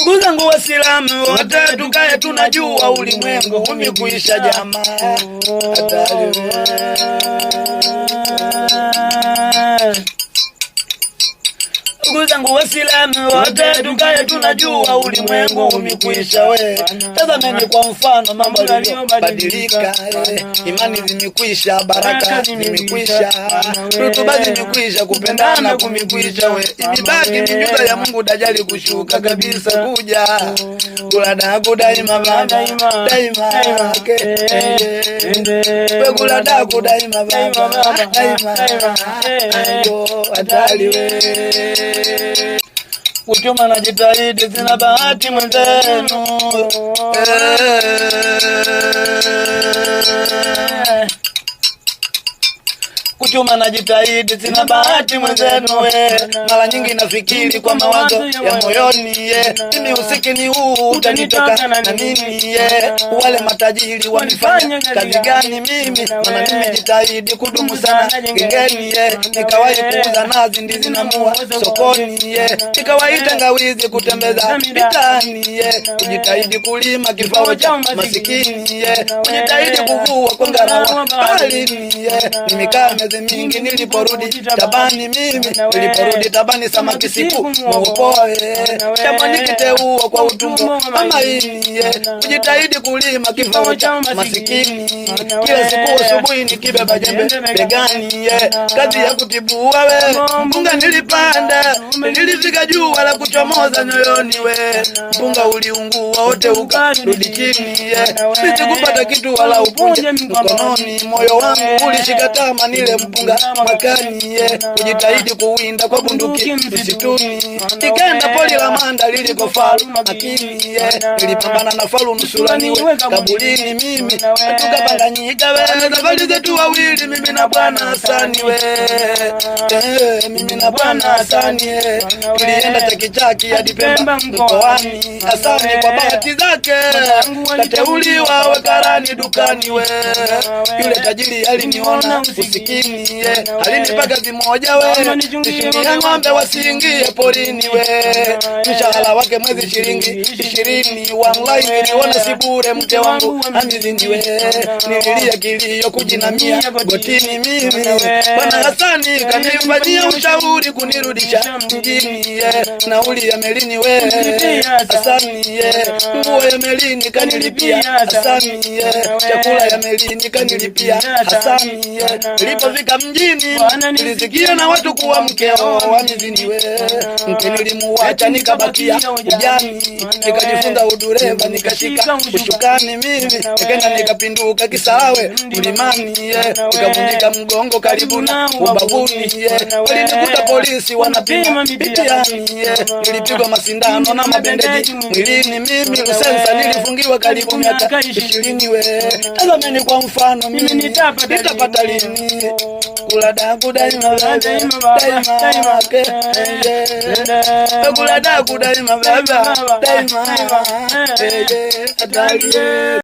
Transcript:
Ndugu zangu Waislamu wote tukae tunajua ulimwengu umekuisha jamaa. Ndugu zangu Waislamu wote tukae tunajua ulimwengu umekwisha we. Tazameni kwa mfano mambo yaliyobadilika, imani zimekwisha, baraka zimekwisha, rutuba zimekwisha, kupendana kumekwisha we. Imebaki miujiza ya Mungu Dajjali kushuka kabisa kuja. Kula daku daima baba daima kula daku daima baba daima hatari we. Kuchuma na jitahidi sina bahati mwenzenu. Kuchuma na jitahidi sina bahati mwenzenu we. Mara nyingi nafikiri kwa mawazo ya moyoni ye. Mimi usikini huu utanitoka na nini ye. Wale matajiri wanifanya kazi gani mimi? Maana mimi jitahidi kudumu sana gengeni ye. Nikawahi kuuza nazi ndizi na mua sokoni ye. Nikawahi tangawizi kutembeza mitaani ye. Kujitahidi kulima kifao cha masikini ye. Kujitahidi kuvua kwa ngarawa baharini ye. Nimekaa mingi niliporudi tabani mimi. Niliporudi tabani samaki siku mwopoe. Jamani kiteua kwa utumbo mama ini ye. Kujitahidi kulima kifao cha masikini. Kila siku asubuhi nikibeba jembe begani ye. Kazi ya kutibua we. Mpunga nilipanda. Nilifika juu wala kuchomoza nyoyoni we. Mpunga uliungua wote ukarudi chini ye. Sikupata kitu wala upunje mkononi. Moyo wangu ulishika tama nile mpunga makani ye. Kujitahidi kuwinda kwa bunduki msituni. Nikaenda poli la Manda liliko faru makini ye. Nilipambana na faru nusulani we kabulini mimi. Tukapanganyika we. Safari zetu wawili mimi na Bwana Hasani we. Mimi na Bwana Hasani ye. Tulienda Chake Chake hadi Pemba mkoani. Hasani kwa bahati zake kateuliwa we karani dukani we. Yule tajiri aliniona usikini ye. Alinipa kazi moja we. Nishimia ng'ombe wasiingie porini we. Mshahara wake mwezi shilingi 20. Wallahi niliona si bure mke wangu amizindi we. Nililia kilio kujinamia gotini mimi. Bwana Hasani kanifanyia ushauri kunirudisha mjini ye. Nauli ya melini we Hasani ye. Nguo ya melini kanilipia Hasani ye. Chakula ya melini kanilipia Hasani ye. Nilipofika mjini nilisikia na watu kuwa mkeo wamizini we. Mke nilimuacha nikabakia ujani. Nikajifunza udereva nikashika ushukani mimi. Nikaenda nikapinduka Kisarawe mlimani ye. Nikavunjika mgongo karibu na ubavuni ye. Walinikuta polisi wanapima mitiani ye. Nilipigwa masindano na mabendeji mwilini mimi. Lusensa nilifungiwa karibu miaka 20 we. Tazameni kwa mfano mimi nitapata lini? Kula daku daima daima ke kula daku daima daima